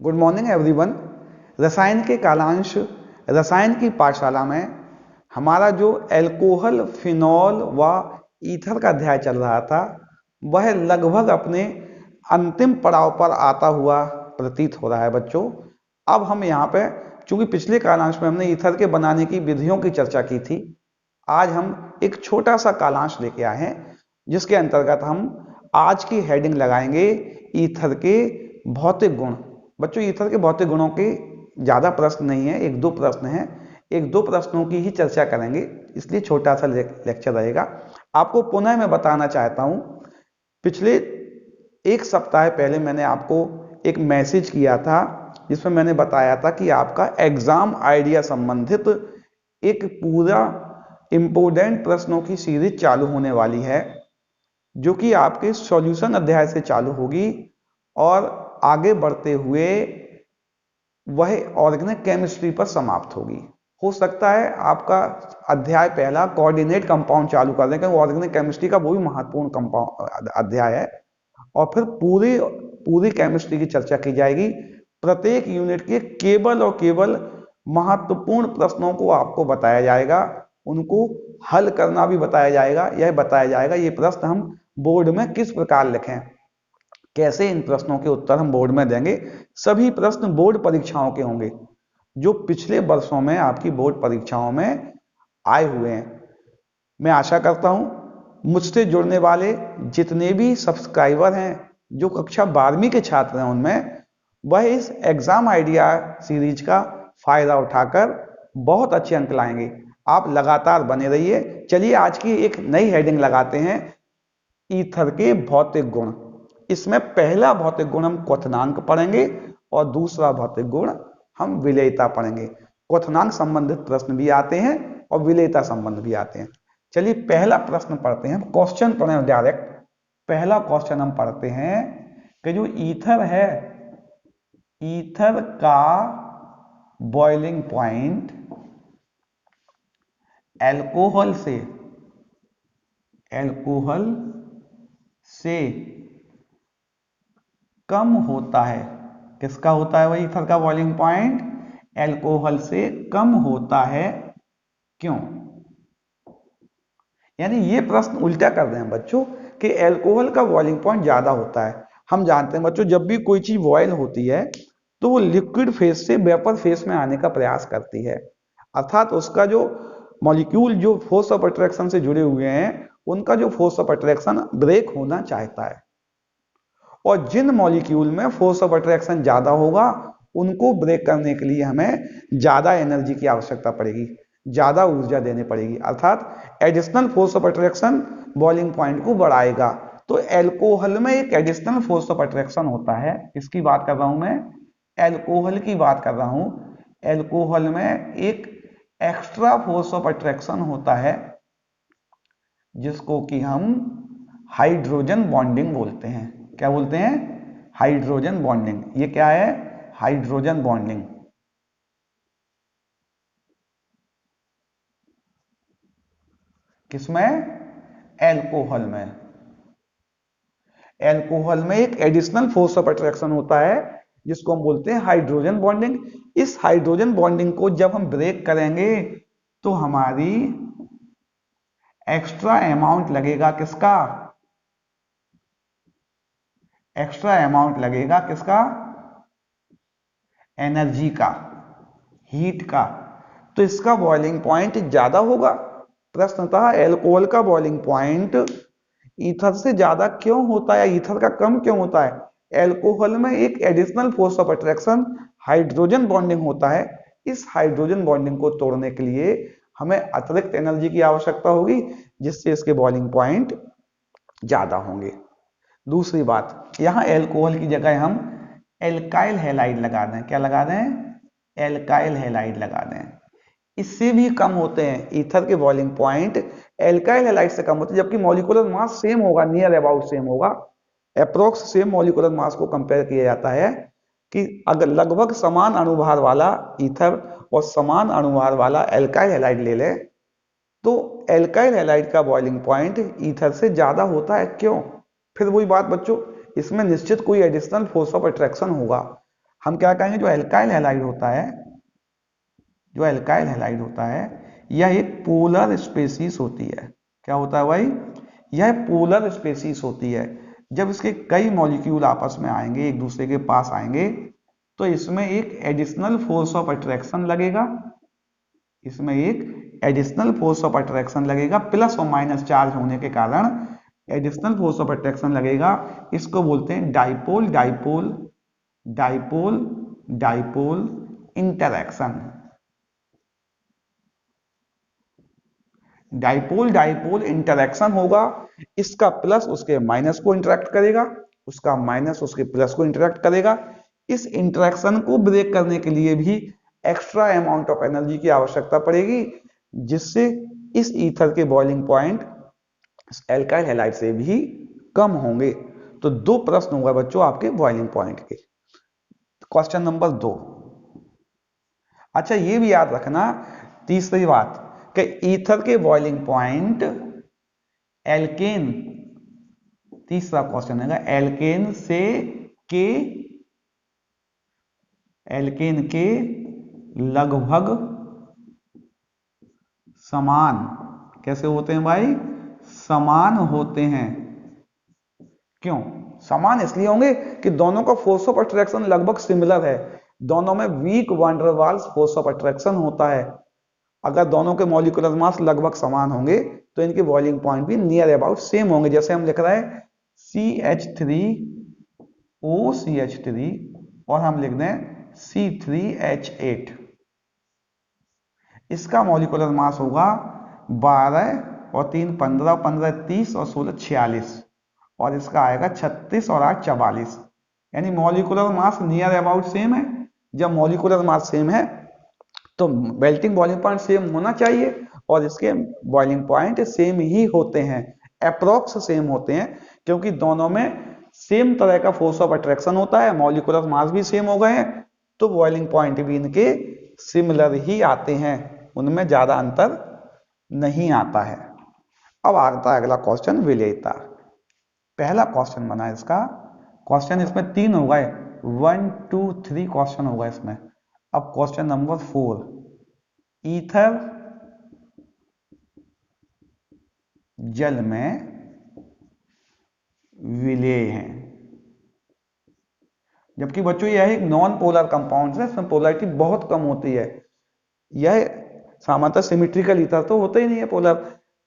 Good morning everyone. रसायन के कालांश रसायन की पाठशाला में हमारा जो एल्कोहल, फिनॉल व ईथर का अध्याय चल रहा था वह लगभग अपने अंतिम पड़ाव पर आता हुआ प्रतीत हो रहा है बच्चों। अब हम यहाँ पे, चूंकि पिछले कालांश में हमने ईथर के बनाने की विधियों की चर्चा की थी, आज हम एक छोटा सा कालांश लेके आए हैं जिसके अंतर्गत हम आज की हेडिंग लगाएंगे ईथर के भौतिक गुण। बच्चों, ईथर के भौतिक गुणों के ज़्यादा प्रश्न नहीं है, एक दो प्रश्न हैं, एक दो प्रश्नों की ही चर्चा करेंगे, इसलिए छोटा सा लेक्चर रहेगा। आपको पुनः मैं बताना चाहता हूं, पिछले एक सप्ताह पहले मैंने आपको एक मैसेज किया था जिसमें मैंने बताया था कि आपका एग्जाम आइडिया संबंधित एक पूरा इंपोर्टेंट प्रश्नों की सीरीज चालू होने वाली है जो कि आपके सॉल्यूशन अध्याय से चालू होगी और आगे बढ़ते हुए वह ऑर्गेनिक केमिस्ट्री पर समाप्त होगी। हो सकता है आपका अध्याय पहला कोऑर्डिनेट कंपाउंड चालू कर दें, क्योंकि ऑर्गेनिक केमिस्ट्री का वो भी महत्वपूर्ण कंपाउंड अध्याय है, और फिर पूरी केमिस्ट्री की चर्चा की जाएगी। प्रत्येक यूनिट के केवल और केवल महत्वपूर्ण प्रश्नों को आपको बताया जाएगा, उनको हल करना भी बताया जाएगा। यह बताया जाएगा ये प्रश्न हम बोर्ड में किस प्रकार लिखें, कैसे इन प्रश्नों के उत्तर हम बोर्ड में देंगे। सभी प्रश्न बोर्ड परीक्षाओं के होंगे जो पिछले वर्षों में आपकी बोर्ड परीक्षाओं में आए हुए हैं। मैं आशा करता हूं मुझसे जुड़ने वाले जितने भी सब्सक्राइबर हैं जो कक्षा 12वीं के छात्र हैं उनमें वह इस एग्जाम आइडिया सीरीज का फायदा उठाकर बहुत अच्छे अंक लाएंगे। आप लगातार बने रहिए। चलिए आज की एक नई हेडिंग लगाते हैं, ईथर के भौतिक गुण। इसमें पहला भौतिक गुण हम क्वथनांक पढ़ेंगे और दूसरा भौतिक गुण हम विलेयता पढ़ेंगे। क्वथनांक संबंधित प्रश्न भी आते हैं और विलेयता संबंध भी आते हैं। चलिए पहला प्रश्न पढ़ते हैं, क्वेश्चन पढ़ें डायरेक्ट। पहला क्वेश्चन हम पढ़ते हैं कि जो ईथर है, ईथर का बॉइलिंग पॉइंट अल्कोहल से कम होता है। किसका होता है वही ईथर का बॉइलिंग पॉइंट? अल्कोहल से कम होता है। क्यों? यानी ये प्रश्न उल्टा कर रहे हैं बच्चों कि अल्कोहल का बॉइलिंग पॉइंट ज्यादा होता है। हम जानते हैं बच्चों, जब भी कोई चीज बॉयल होती है तो वो लिक्विड फेज से वेपर फेज में आने का प्रयास करती है, अर्थात उसका जो मॉलिक्यूल जो फोर्स ऑफ अट्रैक्शन से जुड़े हुए हैं उनका जो फोर्स ऑफ अट्रैक्शन ब्रेक होना चाहता है, और जिन मॉलिक्यूल में फोर्स ऑफ अट्रैक्शन ज्यादा होगा उनको ब्रेक करने के लिए हमें ज्यादा एनर्जी की आवश्यकता पड़ेगी, ज्यादा ऊर्जा देनी पड़ेगी, अर्थात additional force of attraction boiling point को बढ़ाएगा। तो एल्कोहल में एक एडिशनल फोर्स ऑफ अट्रैक्शन होता है। इसकी बात कर रहा हूं मैं, एल्कोहल की बात कर रहा हूं। एल्कोहल में एक एक्स्ट्रा फोर्स ऑफ अट्रैक्शन होता है जिसको कि हम हाइड्रोजन बॉन्डिंग बोलते हैं। क्या बोलते हैं? Hydrogen bonding. ये क्या है? Hydrogen bonding. किसमें? एल्कोहल में। एल्कोहल में एक एडिशनल फोर्स ऑफ अट्रैक्शन होता है जिसको हम बोलते हैं हाइड्रोजन बॉन्डिंग। इस हाइड्रोजन बॉन्डिंग को जब हम ब्रेक करेंगे तो हमारी एक्स्ट्रा अमाउंट लगेगा। किसका? एक्स्ट्रा अमाउंट लगेगा किसका? एनर्जी का, हीट का। तो इसका बॉइलिंग पॉइंट ज्यादा होगा। प्रश्न था एल्कोहल का बॉइलिंग पॉइंट ईथर से ज्यादा क्यों होता है, ईथर का कम क्यों होता है? एल्कोहल में एक additional force of attraction hydrogen bonding होता है। इस हाइड्रोजन बॉन्डिंग को तोड़ने के लिए हमें अतिरिक्त एनर्जी की आवश्यकता होगी जिससे इसके बॉइलिंग पॉइंट ज्यादा होंगे। दूसरी बात, यहां एल्कोहल की जगह हम एल्काइल हैलाइड लगा दें। क्या लगा दें? एल्काइल हैलाइड लगा दें। इससे भी कम होते हैं ईथर के बॉइलिंग पॉइंट, एल्काइल हैलाइड से कम होते हैं, जबकि मॉलिक्यूलर मास सेम होगा, नियर अबाउट सेम होगा, अप्रोक्स सेम मॉलिक्यूलर मास को कंपेयर किया जाता है कि अगर लगभग समान अणुभार वाला ईथर और समान अणुभार वाला एल्काइल हैलाइड ले लें तो एल्काइल हैलाइड का बॉइलिंग पॉइंट ईथर से ज्यादा होता है। क्यों? फिर वही बात बच्चों, इसमें निश्चित कोई एडिशनल फोर्स ऑफ अट्रैक्शन होगा। हम क्या कहेंगे, जो एल्काइल हैलाइड होता है, जो एल्काइल हैलाइड होता है, यह एक पोलर स्पेसीज होती है। क्या होता है भाई, यह पोलर स्पेसीज होती है। जब इसके कई मॉलिक्यूल आपस में आएंगे, एक दूसरे के पास आएंगे, तो इसमें एक एडिशनल फोर्स ऑफ अट्रैक्शन लगेगा, इसमें एक एडिशनल फोर्स ऑफ अट्रैक्शन लगेगा, प्लस और माइनस चार्ज होने के कारण एडिशनल फोर्स ऑफ अट्रैक्शन लगेगा। इसको बोलते हैं dipole dipole dipole dipole interaction. Dipole dipole interaction होगा, इसका प्लस उसके माइनस को इंटरैक्ट करेगा, उसका माइनस उसके प्लस को इंटरैक्ट करेगा। इस इंटरैक्शन को ब्रेक करने के लिए भी एक्स्ट्रा अमाउंट ऑफ एनर्जी की आवश्यकता पड़ेगी, जिससे इस ईथर के बॉइलिंग पॉइंट एल्काइल हैलाइड से भी कम होंगे। तो दो प्रश्न हुआ बच्चों आपके बॉइलिंग पॉइंट के। Question number 2। अच्छा ये भी याद रखना, तीसरी बात, कि ईथर के बॉइलिंग पॉइंट एल्केन, तीसरा क्वेश्चन है, एल्केन से के, एल्केन के लगभग समान, कैसे होते हैं भाई, समान होते हैं। क्यों समान? इसलिए होंगे कि दोनों का फोर्स ऑफ अट्रैक्शन लगभग सिमिलर है, दोनों में weak van der Waals force of attraction होता है। अगर दोनों के मॉलिक्यूलर मास लगभग समान होंगे तो इनके बॉइलिंग पॉइंट भी नियर अबाउट सेम होंगे। जैसे हम लिख रहे हैं CH3OCH3 और हम लिख दें C3H8, इसका मॉलिक्यूलर मास होगा 12 और 3 15, 15 30 और 16 46, और इसका आएगा 36 और 8 44। यानी molecular mass near about same है। जब मॉलिक्यूलर मास सेम है तो मेल्टिंग बॉइलिंग पॉइंट सेम होना चाहिए, और इसके बॉइलिंग पॉइंट सेम ही होते हैं, अप्रोक्स सेम होते हैं, क्योंकि दोनों में सेम तरह का फोर्स ऑफ अट्रैक्शन होता है, मॉलिक्यूलर मास भी सेम हो गए हैं, तो बॉइलिंग पॉइंट भी इनके सिमिलर ही आते हैं, उनमें ज्यादा अंतर नहीं आता है। अब आता है अगला क्वेश्चन, विलेयता। पहला क्वेश्चन बना इसका, क्वेश्चन इसमें 3 हो गए, 1 2 3 क्वेश्चन होगा इसमें। अब क्वेश्चन नंबर 4, ईथर जल में विलेय है, जबकि बच्चों यह एक नॉन पोलर कंपाउंड है, इसमें पोलरिटी बहुत कम होती है। यह सामान्यतः सिमेट्रिकल ईथर तो होता ही नहीं है पोलर,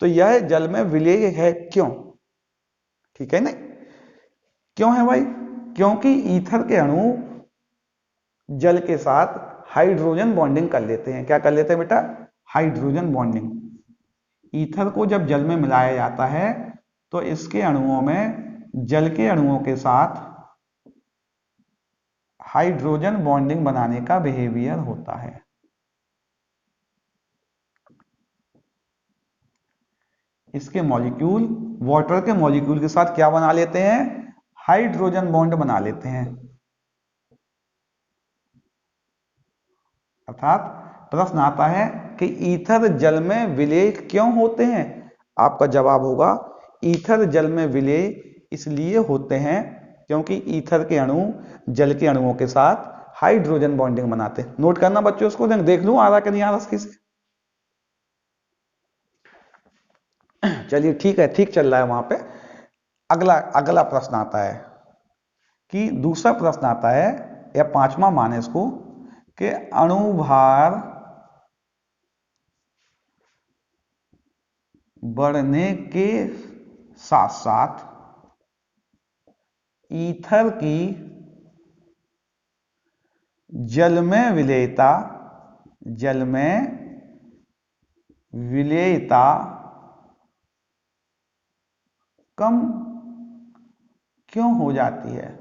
तो यह जल में विलेय है। क्यों? ठीक है ना, क्यों है भाई? क्योंकि ईथर के अणु जल के साथ हाइड्रोजन बॉन्डिंग कर लेते हैं। क्या कर लेते हैं बेटा? Hydrogen bonding. ईथर को जब जल में मिलाया जाता है तो इसके अणुओं में जल के अणुओं के साथ हाइड्रोजन बॉन्डिंग बनाने का बिहेवियर होता है। इसके मॉलिक्यूल वाटर के मॉलिक्यूल के साथ क्या बना लेते हैं? हाइड्रोजन बॉन्ड बना लेते हैं। अर्थात प्रश्न आता है कि ईथर जल में विलेय क्यों होते हैं? आपका जवाब होगा ईथर जल में विलेय इसलिए होते हैं क्योंकि ईथर के अणु जल के अणुओं के साथ हाइड्रोजन बॉन्डिंग बनाते हैं। नोट करना बच्चों, इसको देख लूं आ रहा कि नहीं आ रहा सही से। चलिए ठीक है, ठीक चल रहा है वहां पे। अगला अगला प्रश्न आता है कि दूसरा प्रश्न आता है, या 5वां माने इसको, कि अणुभार बढ़ने के साथ साथ ईथर की जल में विलेयता, जल में विलेयता कम क्यों हो जाती है?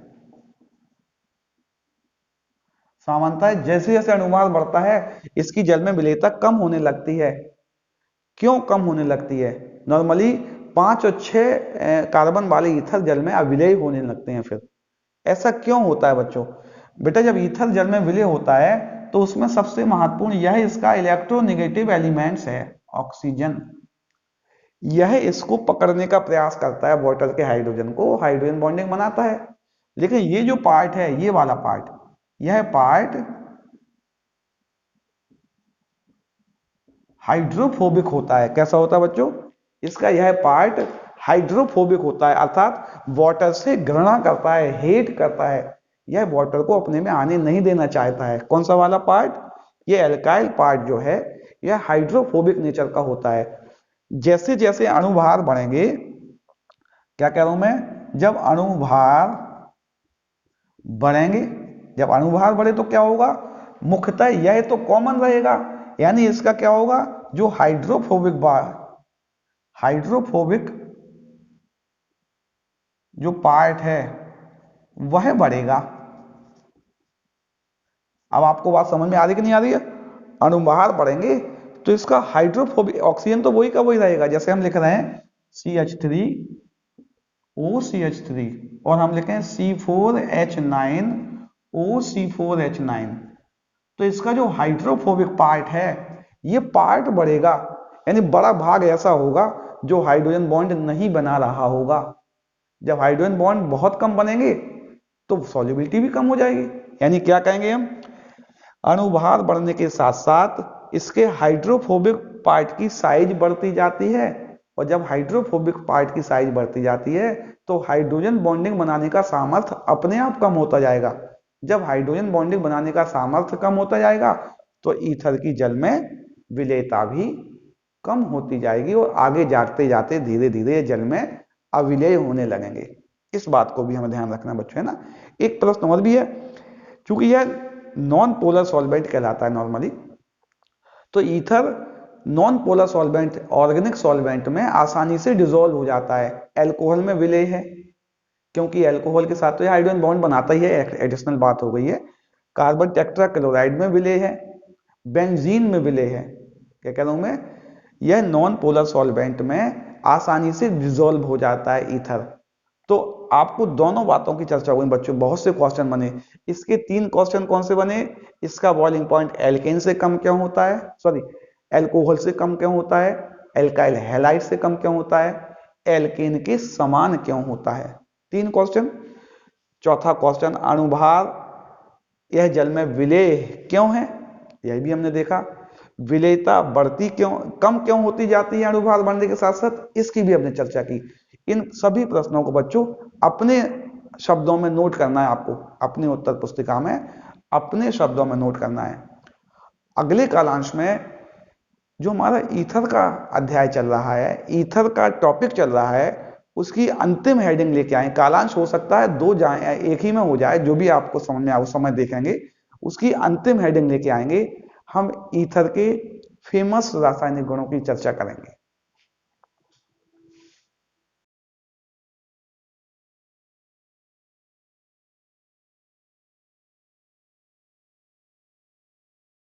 सामान्यतः जैसे जैसे अणुभार बढ़ता है इसकी जल में विलेयता कम होने लगती है। क्यों कम होने लगती है? नॉर्मली 5 और 6 कार्बन वाले ईथर जल में अविलेय होने लगते हैं। फिर ऐसा क्यों होता है बच्चों? बेटा जब ईथर जल में विलेय होता है तो उसमें सबसे महत्वपूर्ण यह इसका इलेक्ट्रोनेगेटिव एलिमेंट्स है, ऑक्सीजन। यह इसको पकड़ने का प्रयास करता है, वाटर के हाइड्रोजन को, हाइड्रोजन बॉन्डिंग बनाता है। लेकिन ये जो पार्ट है, ये वाला पार्ट, यह पार्ट हाइड्रोफोबिक होता है। कैसा होता है बच्चों? इसका यह पार्ट हाइड्रोफोबिक होता है, अर्थात वाटर से घृणा करता है, हेट करता है। यह वाटर को अपने में आने नहीं देना चाहता है। कौन सा वाला पार्ट? ये एल्काइल पार्ट जो है यह हाइड्रोफोबिक नेचर का होता है। जैसे जैसे अणुभार बढ़ेंगे, क्या कह रहा हूं मैं, जब अणुभार बढ़ेंगे, जब अणुभार बढ़े तो क्या होगा, मुख्यतः यह तो कॉमन रहेगा, यानी इसका क्या होगा, जो हाइड्रोफोबिक जो पार्ट है वह बढ़ेगा। अब आपको बात समझ में आ रही कि नहीं आ रही है? अणुभार बढ़ेंगे तो इसका हाइड्रोफोबिक, ऑक्सीजन तो वही का वही रहेगा, जैसे हम लिख रहे हैं CH3OCH3 और हम लिखें C4H9OC4H9, तो इसका जो हाइड्रोफोबिक पार्ट है ये पार्ट बढ़ेगा, यानी बड़ा भाग ऐसा होगा जो हाइड्रोजन बॉन्ड नहीं बना रहा होगा। जब हाइड्रोजन बॉन्ड बहुत कम बनेंगे तो सॉल्युबिलिटी भी कम हो जाएगी। यानी क्या कहेंगे हम, अणुभार बढ़ने के साथ साथ इसके हाइड्रोफोबिक पार्ट की साइज बढ़ती जाती है, और जब हाइड्रोफोबिक पार्ट की साइज बढ़ती जाती है तो हाइड्रोजन बॉन्डिंग बनाने का सामर्थ्य अपने आप कम होता जाएगा। जब हाइड्रोजन बॉन्डिंग बनाने का सामर्थ्य कम होता जाएगा तो ईथर की जल में विलेयता भी कम होती जाएगी और आगे जाते जाते धीरे धीरे जल में अविलेय होने लगेंगे। इस बात को भी हमें ध्यान रखना बच्चों, है ना। एक प्रश्न और भी है, क्योंकि यह नॉन पोलर सॉल्वेंट कहलाता है नॉर्मली, तो ether non polar solvent organic solvent में आसानी से डिसॉल्व हो जाता है। एल्कोहल में विलेय है, क्योंकि एल्कोहल के साथ तो यह हाइड्रोजन बॉन्ड बनाता ही है, एडिशनल बात हो गई है। कार्बन टेट्राक्लोराइड में विलेय है, बेंजीन में विलेय है। क्या कह रहा हूं मैं, यह नॉन पोलर सॉल्वेंट में आसानी से डिसॉल्व हो जाता है ईथर। तो आपको दोनों बातों की चर्चा हुई बच्चों, बहुत से क्वेश्चन बने। इसके 3 क्वेश्चन कौन से बने, इसका बॉइलिंग पॉइंट एल्केन से कम क्यों होता है, सॉरी एल्कोहल से कम क्यों होता है, एल्काइल हैलाइड से कम क्यों होता है, एल्केन के समान क्यों होता है, 3 क्वेश्चन। चौथा क्वेश्चन, अणुभार यह जल में विलेय क्यों है, यह भी हमने देखा। विलेयता बढ़ती क्यों, कम क्यों होती जाती है अणुभार बढ़ने के साथ साथ, इसकी भी हमने चर्चा की। इन सभी प्रश्नों को बच्चों अपने शब्दों में नोट करना है, आपको अपनी उत्तर पुस्तिका में अपने शब्दों में नोट करना है। अगले कालांश में जो हमारा ईथर का अध्याय चल रहा है, ईथर का टॉपिक चल रहा है, उसकी अंतिम हेडिंग लेके आए। कालांश हो सकता है 2 जाए, एक ही में हो जाए, जो भी आपको समझ में आए उस समय देखेंगे। उसकी अंतिम हेडिंग लेके आएंगे, हम ईथर के फेमस रासायनिक गुणों की चर्चा करेंगे।